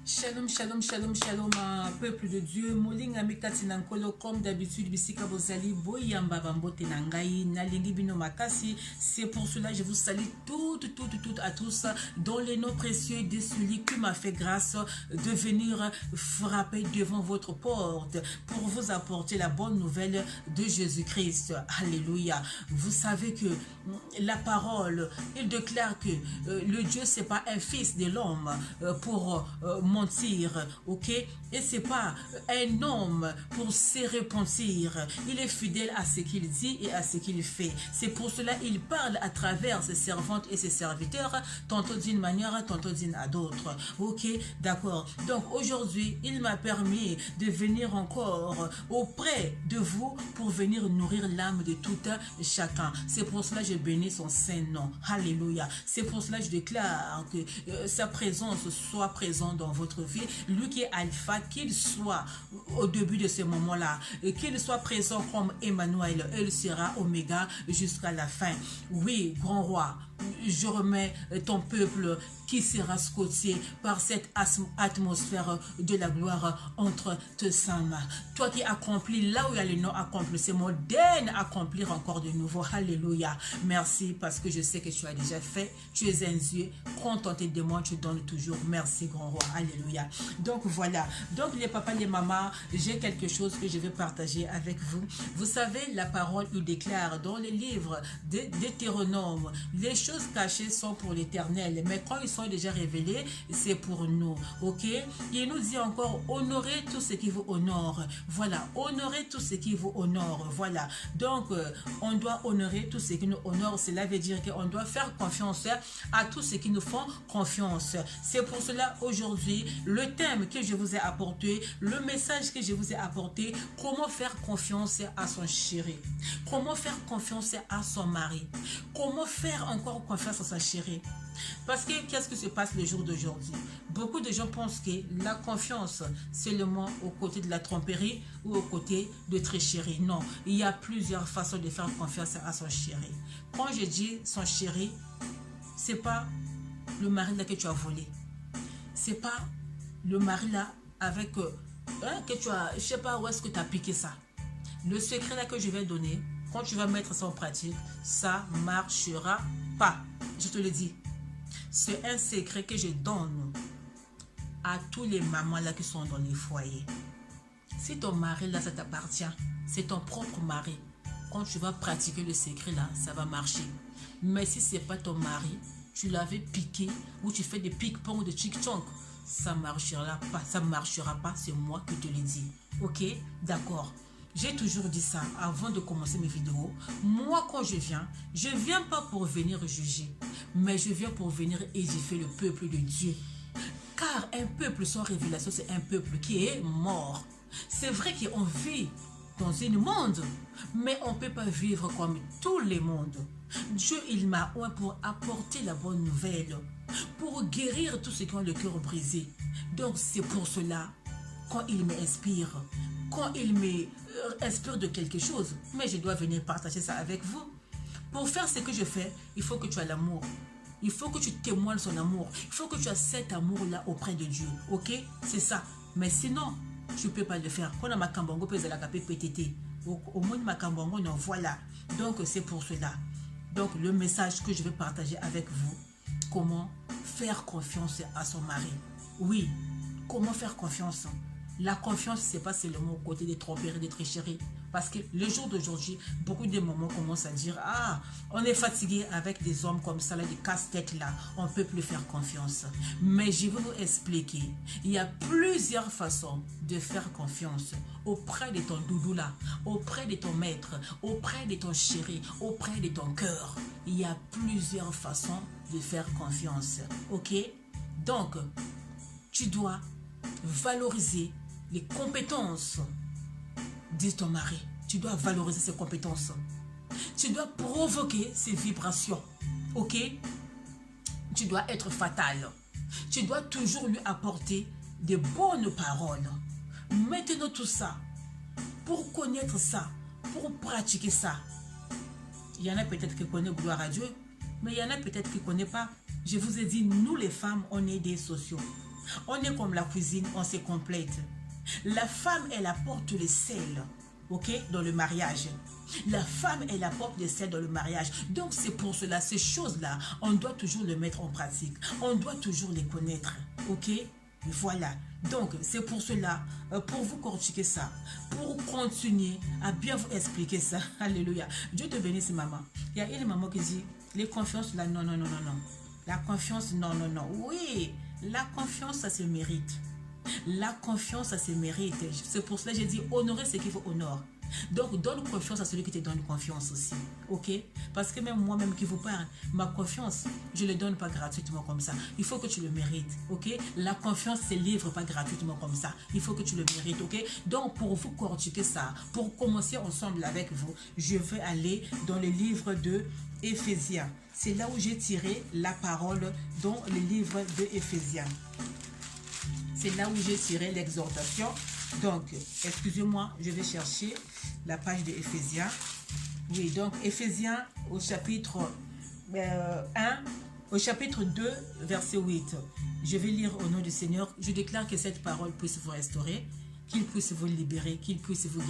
Shalom, shalom, shalom, shalom, peuple de Dieu. Molinga mikati nankolo comme d'habitude bisika bozali boyamba bambote nangai nalingi bino makasi. C'est pour cela que je vous salue toutes à tous dans les noms précieux de celui qui m'a fait grâce de venir frapper devant votre porte pour vous apporter la bonne nouvelle de Jésus-Christ. Alléluia. Vous savez que la parole, il déclare que le Dieu c'est pas un fils de l'homme pour mentir, ok? Et c'est pas un homme pour se repentir. Il est fidèle à ce qu'il dit et à ce qu'il fait. C'est pour cela qu'il parle à travers ses servantes et ses serviteurs, tantôt d'une manière, tantôt d'une à d'autres. Ok, d'accord. Donc aujourd'hui, il m'a permis de venir encore auprès de vous pour venir nourrir l'âme de tout chacun. C'est pour cela que je bénis son saint nom. Alléluia. C'est pour cela que je déclare que sa présence soit présente dans votre vie. Lui qui est alpha, qu'il soit au début de ce moment-là, qu'il soit présent comme Emmanuel, il sera oméga jusqu'à la fin. Oui, grand roi, je remets ton peuple qui sera scotché par cette atmosphère de la gloire entre tes seins. Toi qui accomplis là où il y a le nom accompli, c'est mon dernier accomplir encore de nouveau. Alléluia. Merci parce que je sais que tu as déjà fait. Tu es un Dieu. Contenté de moi, tu donnes toujours. Merci, grand roi. Alléluia. Donc voilà. Donc les papas, les mamans, j'ai quelque chose que je vais partager avec vous. Vous savez, la parole il déclare dans les livres de Deutéronome, les choses cachées sont pour l'Éternel, mais quand ils sont déjà révélés, c'est pour nous. Ok? Il nous dit encore, honorez tout ce qui vous honore. Voilà, honorez tout ce qui vous honore. Voilà. Donc, on doit honorer tout ce qui nous honore. Cela veut dire qu'on doit faire confiance à tous ceux qui nous font confiance. C'est pour cela, aujourd'hui, le thème que je vous ai apporté, le message que je vous ai apporté, comment faire confiance à son chéri. Comment faire confiance à son mari. Comment faire encore confiance à sa chérie. Parce que qu'est-ce qui se passe le jour d'aujourd'hui? Beaucoup de gens pensent que la confiance, c'est le mot aux côtés de la tromperie ou aux côtés de tricherie. Non, il y a plusieurs façons de faire confiance à son chéri. Quand je dis son chéri, c'est pas le mari là que tu as volé. C'est pas le mari là avec que tu as, je sais pas où est-ce que tu as piqué ça. Le secret là que je vais donner, quand tu vas mettre ça en pratique, ça marchera pas. Je te le dis. C'est un secret que je donne à tous les mamans là qui sont dans les foyers. Si ton mari là, ça t'appartient, c'est ton propre mari. Quand tu vas pratiquer le secret là, ça va marcher. Mais si c'est pas ton mari, tu l'avais piqué ou tu fais des pique-pong ou des chic-chonk, ça marchera pas. Ça marchera pas, c'est moi qui te le dis. Ok? D'accord. J'ai toujours dit ça avant de commencer mes vidéos. Moi, quand je viens pas pour venir juger, mais je viens pour venir édifier le peuple de Dieu. Car un peuple sans révélation, c'est un peuple qui est mort. C'est vrai qu'on vit dans un monde, mais on ne peut pas vivre comme tous les mondes. Dieu, il m'a oint pour apporter la bonne nouvelle, pour guérir tous ceux qui ont le cœur brisé. Donc, c'est pour cela, quand il m'inspire, quand il m'inspire de quelque chose, mais je dois venir partager ça avec vous. Pour faire ce que je fais, il faut que tu aies l'amour. Il faut que tu témoignes son amour. Il faut que tu aies cet amour-là auprès de Dieu. Ok? C'est ça. Mais sinon, tu ne peux pas le faire. Quand on a ma kambongo, peut la capé PTT. Au moins, ma kambongo, non, voilà. Donc, c'est pour cela. Donc, le message que je vais partager avec vous, comment faire confiance à son mari. Oui, comment faire confiance. La confiance, c'est pas seulement au côté des tromperies, des tricheries. Parce que le jour d'aujourd'hui, beaucoup de mamans commencent à dire « Ah, on est fatigué avec des hommes comme ça, là, des casse-têtes là, on ne peut plus faire confiance. » Mais je vais vous expliquer. Il y a plusieurs façons de faire confiance auprès de ton doudou là, auprès de ton maître, auprès de ton chéri, auprès de ton cœur. Il y a plusieurs façons de faire confiance. Ok? Donc, tu dois valoriser les compétences de ton mari. Tu dois valoriser ses compétences. Tu dois provoquer ses vibrations. Ok? Tu dois être fatal. Tu dois toujours lui apporter de bonnes paroles. Maintenant tout ça, pour connaître ça, pour pratiquer ça, il y en a peut-être qui connaissent gloire à Dieu, mais il y en a peut-être qui ne connaissent pas. Je vous ai dit, nous les femmes, on est des sociaux. On est comme la cuisine, on se complète. La femme, elle apporte le sel, ok, dans le mariage. La femme, elle apporte le sel dans le mariage. Donc, c'est pour cela, ces choses-là, on doit toujours les mettre en pratique. On doit toujours les connaître, ok. Voilà. Donc, c'est pour cela, pour vous cortiquer ça, pour continuer à bien vous expliquer ça. Alléluia. Dieu te bénisse, maman. Il y a une maman qui dit, les confiances, là, non, non, non, non, non. La confiance, non, non, non. Oui, la confiance, ça se mérite. La confiance, ça se mérite. C'est pour cela que j'ai dit, honorer ce qu'il faut honorer. Donc, donne confiance à celui qui te donne confiance aussi. Ok? Parce que même moi-même qui vous parle, ma confiance, je ne le donne pas gratuitement comme ça. Il faut que tu le mérites. Ok? La confiance ne se livre pas gratuitement comme ça. Il faut que tu le mérites. Ok? Donc, pour vous cortiquer ça, pour commencer ensemble avec vous, je vais aller dans le livre de Éphésiens. C'est là où j'ai tiré la parole dans le livre de Éphésiens. C'est là où j'ai tiré l'exhortation. Donc, excusez-moi, je vais chercher la page de Éphésiens. Oui, donc Éphésiens au chapitre 1, au chapitre 2, verset 8. Je vais lire au nom du Seigneur. Je déclare que cette parole puisse vous restaurer, qu'il puisse vous libérer, qu'il puisse vous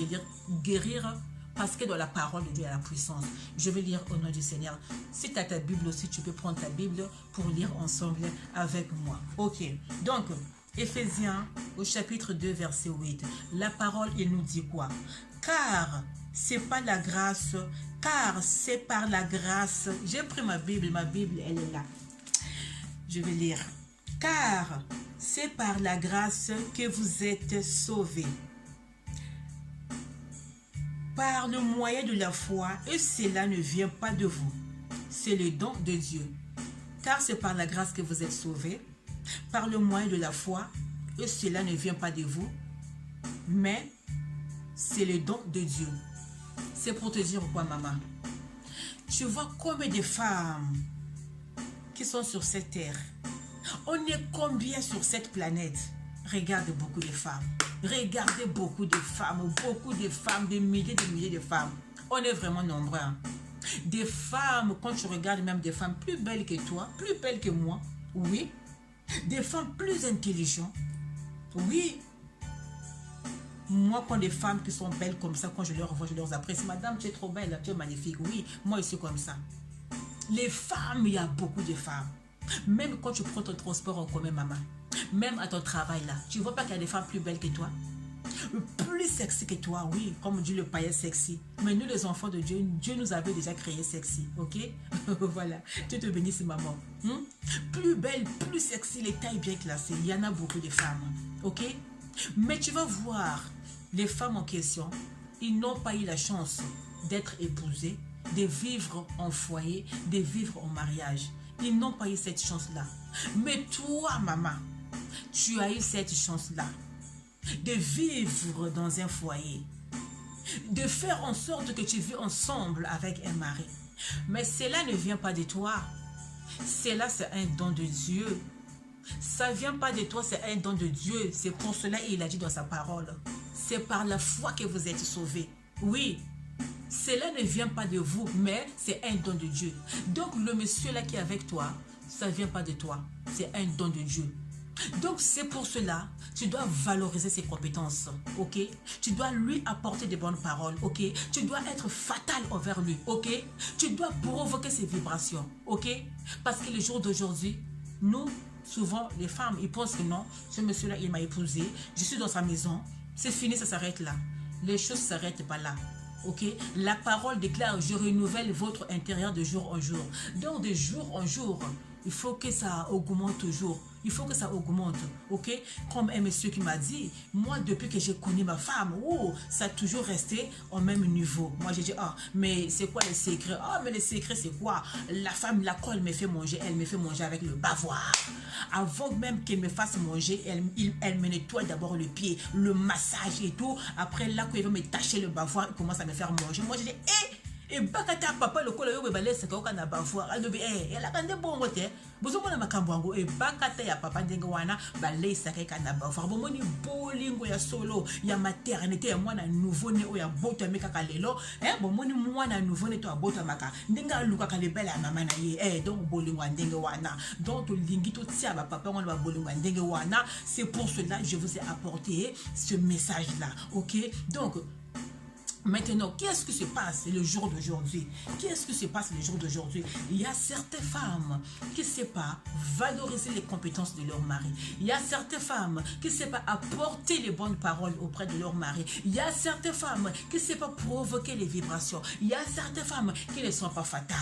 guérir, parce que dans la parole de Dieu, il y a la puissance. Je vais lire au nom du Seigneur. Si tu as ta Bible aussi, tu peux prendre ta Bible pour lire ensemble avec moi. Ok, donc Éphésiens au chapitre 2 verset 8. La parole, il nous dit quoi? Car c'est pas la grâce, car c'est par la grâce. J'ai pris ma Bible, elle est là. Je vais lire. Car c'est par la grâce que vous êtes sauvés, par le moyen de la foi, et cela ne vient pas de vous. C'est le don de Dieu. Car c'est par la grâce que vous êtes sauvés, par le moyen de la foi, et cela ne vient pas de vous, mais c'est le don de Dieu. C'est pour te dire quoi, maman? Tu vois combien de femmes qui sont sur cette terre? On est combien sur cette planète? Regarde beaucoup de femmes. Regardez beaucoup de femmes, des milliers de femmes. On est vraiment nombreux. Des femmes, quand tu regardes même des femmes plus belles que toi, plus belles que moi, oui. Des femmes plus intelligentes, oui. Moi, quand des femmes qui sont belles comme ça, quand je leur vois, je leur apprécie. Madame, tu es trop belle, tu es magnifique. Oui, moi, je suis comme ça. Les femmes, il y a beaucoup de femmes. Même quand tu prends ton transport en commun, maman, même à ton travail là, tu vois pas qu'il y a des femmes plus belles que toi, plus sexy que toi, oui, comme dit le païen sexy. Mais nous, les enfants de Dieu, Dieu nous avait déjà créé sexy, ok? Voilà, Dieu te bénisse, maman. Plus belle, plus sexy, les tailles bien classées, il y en a beaucoup de femmes, ok? Mais tu vas voir, les femmes en question, ils n'ont pas eu la chance d'être épousées, de vivre en foyer, de vivre en mariage. Ils n'ont pas eu cette chance-là. Mais toi, maman, tu as eu cette chance-là de vivre dans un foyer, de faire en sorte que tu vis ensemble avec un mari. Mais cela ne vient pas de toi. Cela, c'est un don de Dieu. Ça ne vient pas de toi, c'est un don de Dieu. C'est pour cela qu'il a dit dans sa parole. C'est par la foi que vous êtes sauvés. Oui. Cela ne vient pas de vous, mais c'est un don de Dieu. Donc, le monsieur là qui est avec toi, ça ne vient pas de toi. C'est un don de Dieu. Donc, c'est pour cela, tu dois valoriser ses compétences, ok? Tu dois lui apporter de bonnes paroles, ok? Tu dois être fatal envers lui, ok? Tu dois provoquer ses vibrations, ok? Parce que le jour d'aujourd'hui, nous, souvent, les femmes, ils pensent que non, ce monsieur-là, il m'a épousé, je suis dans sa maison, c'est fini, ça s'arrête là. Les choses ne s'arrêtent pas là. Ok, la parole déclare, je renouvelle votre intérieur de jour en jour. Donc de jour en jour, il faut que ça augmente toujours. Il faut que ça augmente, ok? Comme un monsieur qui m'a dit, moi depuis que j'ai connu ma femme, oh, ça a toujours resté au même niveau. Moi j'ai dit, ah, mais c'est quoi les secrets? Ah, mais les secrets c'est quoi? La femme, là, quand elle me fait manger avec le bavoir. Avant même qu'elle me fasse manger, elle me nettoie d'abord le pied, le massage et tout. Après là, quand elle veut me tâcher le bavoir, elle commence à me faire manger. Moi j'ai dit, hé! Et bakata papa le kola yo be balesa ka okana bavoir alobi ela kande bongo te bozo mona makambo yango e bakata ya papa ndenge wana balesa ka kana bavoir bomoni bolingo ya solo ya maternité ya mwana nouveau né oya boto meka kalelo bomoni mwana nouveau né to abota maka ndenge aluka ka lebela ya mama na ye donc bolingo ndenge wana donc to lingi to tia ba papa ngona ba bolingo ndenge wana. C'est pour cela que je vous ai apporté ce message là, OK? Donc maintenant, qu'est-ce qui se passe le jour d'aujourd'hui? Qu'est-ce qui se passe le jour d'aujourd'hui? Il y a certaines femmes qui ne savent pas valoriser les compétences de leur mari. Il y a certaines femmes qui ne savent pas apporter les bonnes paroles auprès de leur mari. Il y a certaines femmes qui ne savent pas provoquer les vibrations. Il y a certaines femmes qui ne sont pas fatales.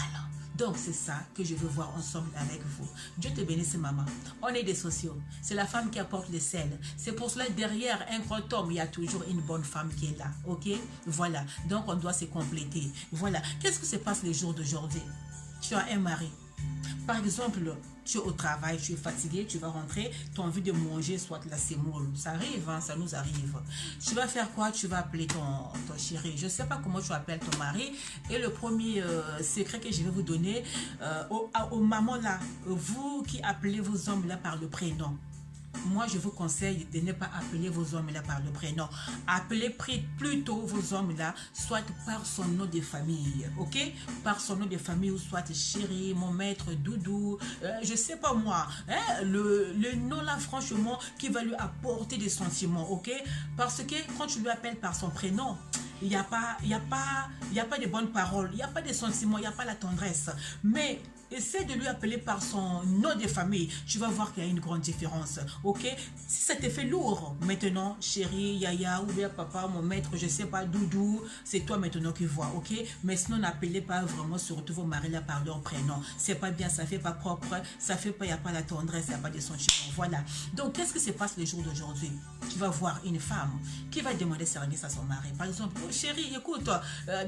Donc, c'est ça que je veux voir ensemble avec vous. Dieu te bénisse, maman. On est des sociaux. C'est la femme qui apporte le sel. C'est pour cela, derrière un grand homme, il y a toujours une bonne femme qui est là. OK? Voilà. Donc, on doit se compléter. Voilà. Qu'est-ce qui se passe les jours d'aujourd'hui? Tu as un mari. Par exemple, tu es au travail, tu es fatigué, tu vas rentrer, tu as envie de manger soit la sémoule. Ça arrive, hein, ça nous arrive. Tu vas faire quoi? Tu vas appeler ton chéri. Je ne sais pas comment tu appelles ton mari. Et le premier secret que je vais vous donner, aux mamans là, vous qui appelez vos hommes là par le prénom. Moi, je vous conseille de ne pas appeler vos hommes là par le prénom. Appelez plutôt vos hommes là, soit par son nom de famille, ok? Par son nom de famille, ou soit chéri, mon maître, doudou, je sais pas moi, hein? Le nom là, franchement, qui va lui apporter des sentiments, ok? Parce que quand tu lui appelles par son prénom, il n'y a pas de bonnes paroles, il n'y a pas de sentiments, il n'y a pas la tendresse. Mais essaie de lui appeler par son nom de famille. Tu vas voir qu'il y a une grande différence. Ok? Si ça te fait lourd, maintenant, chérie, yaya, ou bien papa, mon maître, je sais pas, doudou, c'est toi maintenant qui vois. Ok? Mais sinon, n'appelez pas vraiment, surtout vos maris là par leur prénom. C'est pas bien, ça fait pas propre, ça fait pas, il n'y a pas la tendresse, il n'y a pas de sentiments. Voilà. Donc, qu'est-ce qui se passe les jours d'aujourd'hui? Tu vas voir une femme qui va demander service à son mari. Par exemple, oh, chérie, écoute,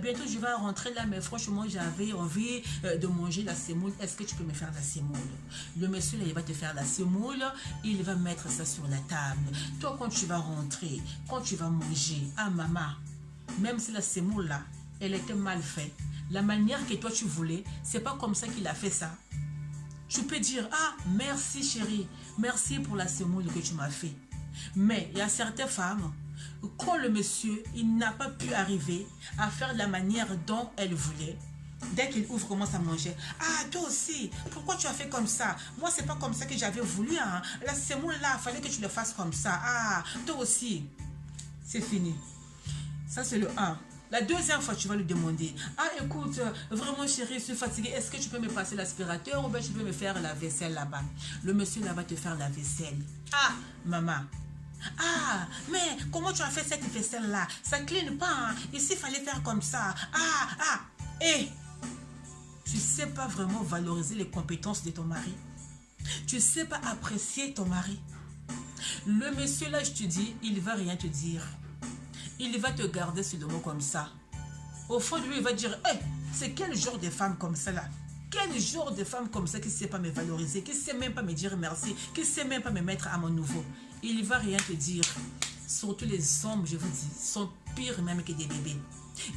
bientôt je vais rentrer là, mais franchement, j'avais envie de manger la semoule. Est-ce que tu peux me faire la semoule? Le monsieur là, il va te faire la semoule, il va mettre ça sur la table. Toi, quand tu vas rentrer, quand tu vas manger, ah maman, même si la semoule là, elle était mal faite, la manière que toi tu voulais, c'est pas comme ça qu'il a fait ça. Tu peux dire, ah, merci chérie, merci pour la semoule que tu m'as fait. Mais il y a certaines femmes, quand le monsieur, il n'a pas pu arriver à faire la manière dont elle voulait, dès qu'il ouvre, commence à manger. Ah, toi aussi, pourquoi tu as fait comme ça? Moi, c'est pas comme ça que j'avais voulu. Hein. La semoule là, il fallait que tu le fasses comme ça. Ah, toi aussi. C'est fini. Ça, c'est le 1. La deuxième fois, tu vas lui demander, ah, écoute, vraiment chérie, je suis fatiguée. Est-ce que tu peux me passer l'aspirateur ou bien tu peux me faire la vaisselle là-bas? Le monsieur là va te faire la vaisselle. Ah, maman. Ah, mais comment tu as fait cette vaisselle là? Ça ne clean pas. Hein. Ici, il fallait faire comme ça. Ah. Et tu ne sais pas vraiment valoriser les compétences de ton mari. Tu ne sais pas apprécier ton mari. Le monsieur là, je te dis, il ne va rien te dire. Il va te garder sur le mot comme ça. Au fond de lui, il va dire, hey, c'est quel genre de femme comme ça là? Quel genre de femme comme ça qui ne sait pas me valoriser, qui ne sait même pas me dire merci, qui ne sait même pas me mettre à mon niveau? Il ne va rien te dire. Surtout les hommes, je vous dis, sont pires même que des bébés.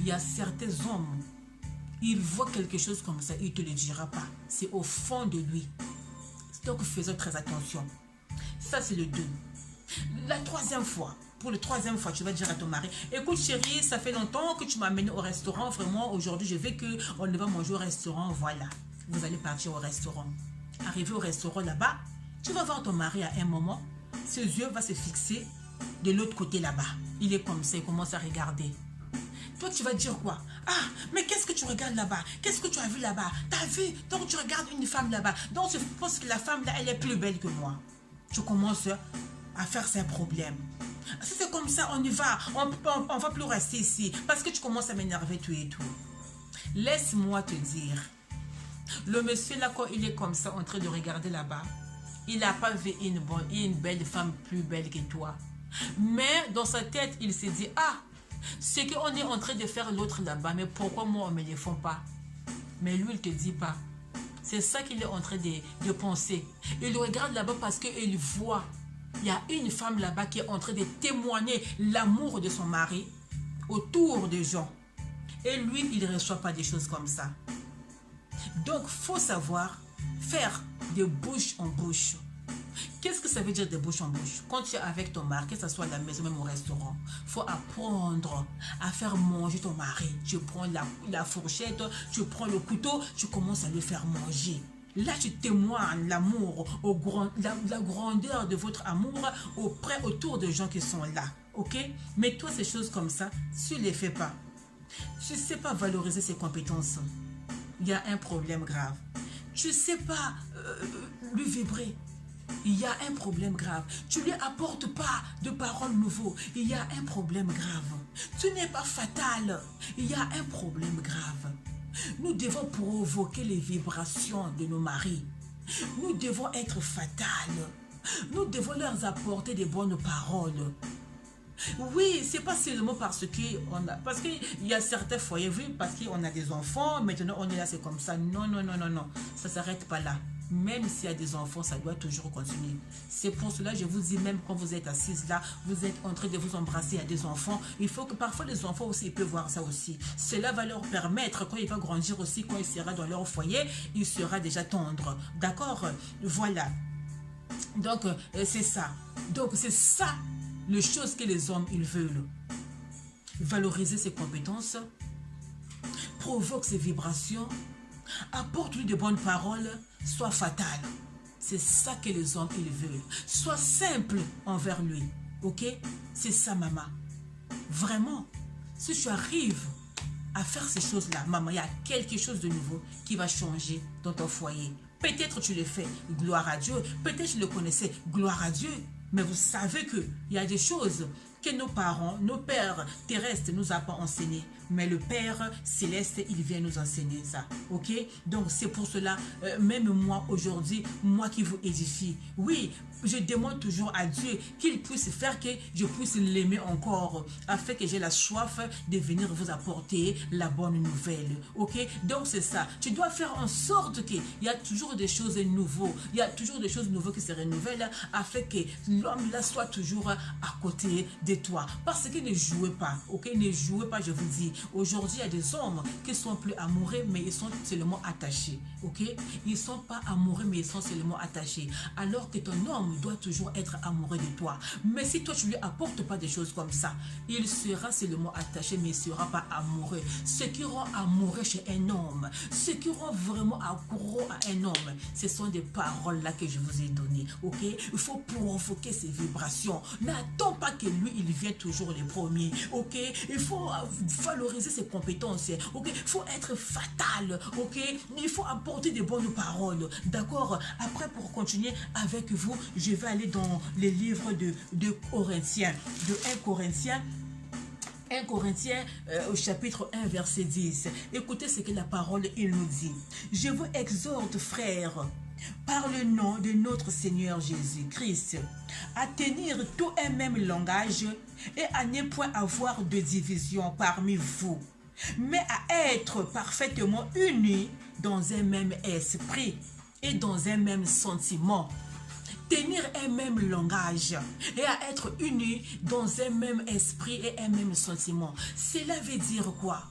Il y a certains hommes, il voit quelque chose comme ça, il ne te le dira pas. C'est au fond de lui. Donc, faisons très attention. Ça, c'est le 2. La troisième fois, pour la troisième fois, tu vas dire à ton mari, écoute chérie, ça fait longtemps que tu m'as amené au restaurant. Vraiment, aujourd'hui, je veux qu'on va manger au restaurant. Voilà, vous allez partir au restaurant. Arrivé au restaurant là-bas, tu vas voir ton mari à un moment. Ses yeux vont se fixer de l'autre côté là-bas. Il est comme ça, il commence à regarder. Toi, tu vas dire quoi? Ah, mais qu'est-ce que tu regardes là-bas? Qu'est-ce que tu as vu là-bas? T'as vu? Donc, tu regardes une femme là-bas. Donc, je pense que la femme là, elle est plus belle que moi. Tu commences à faire ses problèmes. Si c'est comme ça, on y va. On va plus rester ici. Parce que tu commences à m'énerver tout et tout. Laisse-moi te dire. Le monsieur là, quand il est comme ça, en train de regarder là-bas, il n'a pas vu une belle femme plus belle que toi. Mais dans sa tête, il s'est dit, ah, c'est qu'on est en train de faire l'autre là-bas, mais pourquoi moi on ne me le fait pas? Mais lui, il ne te dit pas. C'est ça qu'il est en train de penser. Il regarde là-bas parce qu'il voit, il y a une femme là-bas qui est en train de témoigner l'amour de son mari autour des gens. Et lui, il ne reçoit pas des choses comme ça. Donc, il faut savoir faire de bouche en bouche. Qu'est-ce que ça veut dire de bouche en bouche? Quand tu es avec ton mari, que ce soit à la maison, même au restaurant, il faut apprendre à faire manger ton mari. Tu prends la fourchette, tu prends le couteau, tu commences à le faire manger. Là, tu témoignes l'amour, la grandeur de votre amour autour des gens qui sont là. Ok? Mais toi, ces choses comme ça, tu ne les fais pas. Tu ne sais pas valoriser ses compétences. Il y a un problème grave. Tu ne sais pas lui vibrer. Il y a un problème grave. Tu ne lui apportes pas de paroles nouveaux. Il y a un problème grave. Tu n'es pas fatal. Il y a un problème grave. Nous devons provoquer les vibrations de nos maris. Nous devons être fatales. Nous devons leur apporter des bonnes paroles. Oui, c'est pas seulement parce qu'il y a certains foyers, oui, parce qu'on a des enfants, maintenant on est là, c'est comme ça. Non, non, non, non, non. Ça ne s'arrête pas là. Même s'il y a des enfants, ça doit toujours continuer. C'est pour cela que je vous dis, même quand vous êtes assises là, vous êtes en train de vous embrasser à des enfants, il faut que parfois les enfants aussi, ils peuvent voir ça aussi. Cela va leur permettre, quand il va grandir aussi, quand il sera dans leur foyer, il sera déjà tendre. D'accord? Voilà. Donc, c'est ça. Donc, c'est ça, les choses que les hommes, ils veulent. Valoriser ses compétences, provoque ses vibrations, apporte-lui de bonnes paroles, sois fatal. C'est ça que les hommes, ils veulent. Sois simple envers lui. Ok? C'est ça, maman. Vraiment. Si tu arrives à faire ces choses-là, maman, il y a quelque chose de nouveau qui va changer dans ton foyer. Peut-être tu le fais, gloire à Dieu. Peut-être tu le connaissais, gloire à Dieu. Mais vous savez qu'il y a des choses que nos parents, nos pères terrestres nous ont pas enseigné. Mais le Père céleste, il vient nous enseigner ça. Ok? Donc c'est pour cela, même moi aujourd'hui, moi qui vous édifie, oui, je demande toujours à Dieu qu'il puisse faire que je puisse l'aimer encore, afin que j'ai la soif de venir vous apporter la bonne nouvelle. Ok? Donc c'est ça. Tu dois faire en sorte qu'il y a toujours des choses nouvelles. Il y a toujours des choses nouvelles qui se renouvellent, afin que l'homme là soit toujours à côté de toi. Parce que ne jouez pas. Ok? Ne jouez pas, je vous dis. Aujourd'hui, il y a des hommes qui sont plus amoureux, mais ils sont seulement attachés. Ok? Ils ne sont pas amoureux, mais ils sont seulement attachés. Alors que ton homme doit toujours être amoureux de toi. Mais si toi, tu ne lui apportes pas des choses comme ça, il sera seulement attaché, mais il ne sera pas amoureux. Ce qui rend amoureux chez un homme, ce qui rend vraiment accro à un homme, ce sont des paroles là que je vous ai données. Ok? Il faut provoquer ces vibrations. N'attends pas que lui, il vienne toujours les premiers. Ok? Il faut valoriser ses compétences. Ok? Il faut être fatal. Ok? Il faut apporter des bonnes paroles. D'accord? Après, pour continuer avec vous, je vais aller dans les livres de Corinthiens, de 1 Corinthiens. 1 Corinthiens au chapitre 1 verset 10. Écoutez ce que la parole il nous dit. Je vous exhorte, frères, par le nom de notre Seigneur Jésus-Christ, à tenir tout un même langage et à ne point avoir de division parmi vous, mais à être parfaitement unis dans un même esprit et dans un même sentiment. Tenir un même langage et à être unis dans un même esprit et un même sentiment. Cela veut dire quoi?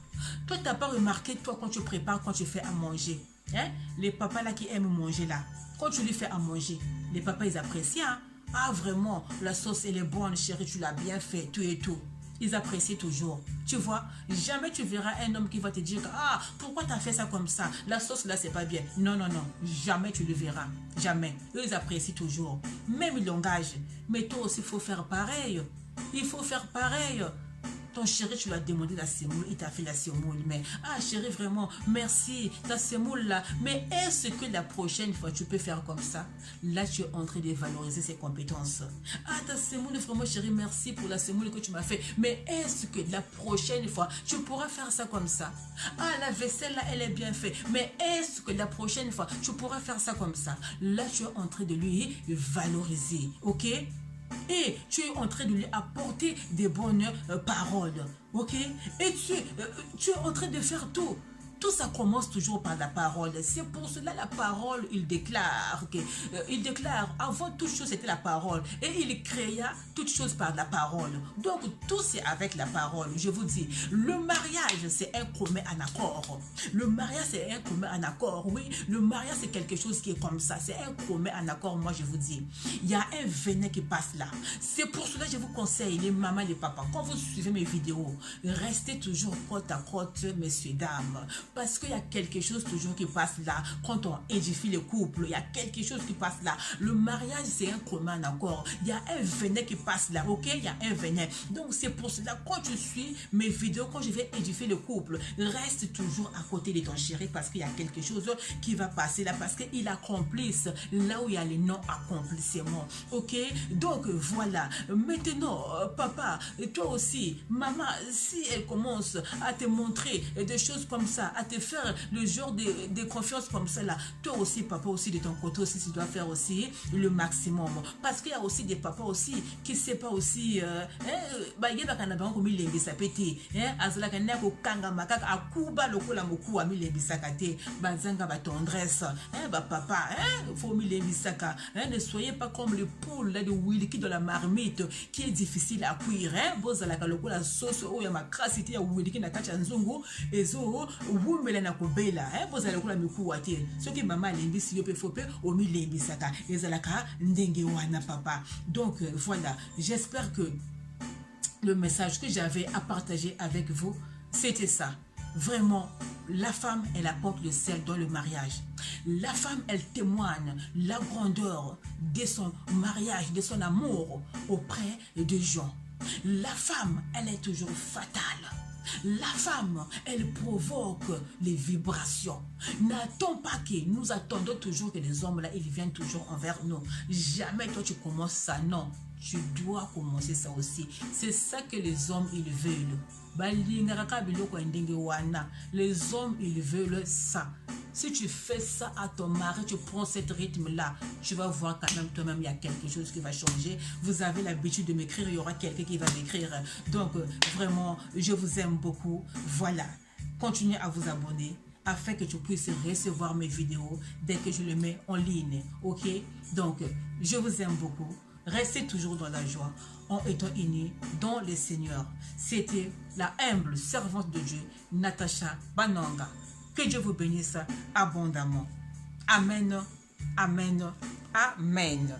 Toi, tu n'as pas remarqué, toi, quand tu prépares, quand tu fais à manger, hein? Les papas là qui aiment manger là, quand tu lui fais à manger, les papas, ils apprécient. Hein? Ah, vraiment, la sauce, elle est bonne, chérie, tu l'as bien fait, tout et tout. Ils apprécient toujours. Tu vois, jamais tu verras un homme qui va te dire « Ah, pourquoi tu as fait ça comme ça? La sauce là, c'est pas bien. » Non, non, non. Jamais tu le verras. Jamais. Eux, ils apprécient toujours. Même le langage. Mais toi aussi, il faut faire pareil. Il faut faire pareil. Ton chéri, tu lui as demandé la semoule, il t'a fait la semoule. Mais, ah chéri, vraiment, merci, ta semoule là. Mais est-ce que la prochaine fois, tu peux faire comme ça? Là, tu es en train de valoriser ses compétences. Ah, ta semoule, vraiment, chéri, merci pour la semoule que tu m'as fait. Mais est-ce que la prochaine fois, tu pourras faire ça comme ça? Ah, la vaisselle là, elle est bien faite. Mais est-ce que la prochaine fois, tu pourras faire ça comme ça? Là, tu es en train de lui valoriser, ok? Et tu es en train de lui apporter des bonnes paroles. Ok? Et tu es en train de faire tout. tout ça commence toujours par la parole. C'est pour cela la parole, il déclare avant toute chose c'était la parole et il créa toute chose par la parole. Donc tout c'est avec la parole. Je vous dis, le mariage c'est un commun en accord. Le mariage c'est un commun en accord. Oui, le mariage c'est quelque chose qui est comme ça. C'est un commun en accord. Moi je vous dis, il y a un venin qui passe là. C'est pour cela que je vous conseille, les mamans, les papas, quand vous suivez mes vidéos, restez toujours côte à côte, messieurs, dames. Parce qu'il y a quelque chose toujours qui passe là. Quand on édifie le couple, il y a quelque chose qui passe là. Le mariage, c'est un commun accord. Il y a un venin qui passe là, ok? Il y a un venin. Donc, c'est pour cela, quand je suis mes vidéos, quand je vais édifier le couple, reste toujours à côté de ton chéri parce qu'il y a quelque chose qui va passer là, parce qu'il accomplisse là où il y a les non-accomplissements, ok? Donc, voilà. Maintenant, papa, toi aussi, maman, si elle commence à te montrer des choses comme ça, à te faire le genre de confiance comme ça là, toi aussi, papa aussi, de ton côté aussi, tu dois faire aussi le maximum. Parce qu'il y a aussi des papas aussi qui ne savent pas aussi, il y a des gens qui ont ça pété, azala kana ko kanga makaka akuba lokola moku wa milembisaka te bazanga ba tendresse, papa, faut milembisaka, ne soyez pas comme le poule là de Willy qui dans la marmite qui est difficile à cuire, bozala lokola sauce o ya makrasité ya Willy qui na kacha nzungu ezo wumela na kobela, bozala lokola miku te ce qui maman lembisi yo pe fope o milembisaka ezalaka ndenge wana papa. Donc voilà, j'espère que le message que j'avais à partager avec vous, c'était ça. Vraiment, la femme, elle apporte le sel dans le mariage. La femme, elle témoigne la grandeur de son mariage, de son amour auprès des gens. La femme, elle est toujours fatale. La femme, elle provoque les vibrations. N'attends pas que nous attendons toujours que les hommes là, ils viennent toujours envers nous. Jamais toi tu commences ça, non. Tu dois commencer ça aussi. C'est ça que les hommes, ils veulent. Les hommes, ils veulent ça. Si tu fais ça à ton mari, tu prends ce rythme-là, tu vas voir quand même toi-même, il y a quelque chose qui va changer. Vous avez l'habitude de m'écrire, il y aura quelqu'un qui va m'écrire. Donc, vraiment, je vous aime beaucoup. Voilà. Continuez à vous abonner afin que tu puisses recevoir mes vidéos dès que je les mets en ligne. Ok? Donc, je vous aime beaucoup. Restez toujours dans la joie en étant unis dans le Seigneur. C'était la humble servante de Dieu, Natacha Bananga. Que Dieu vous bénisse abondamment. Amen, amen, amen.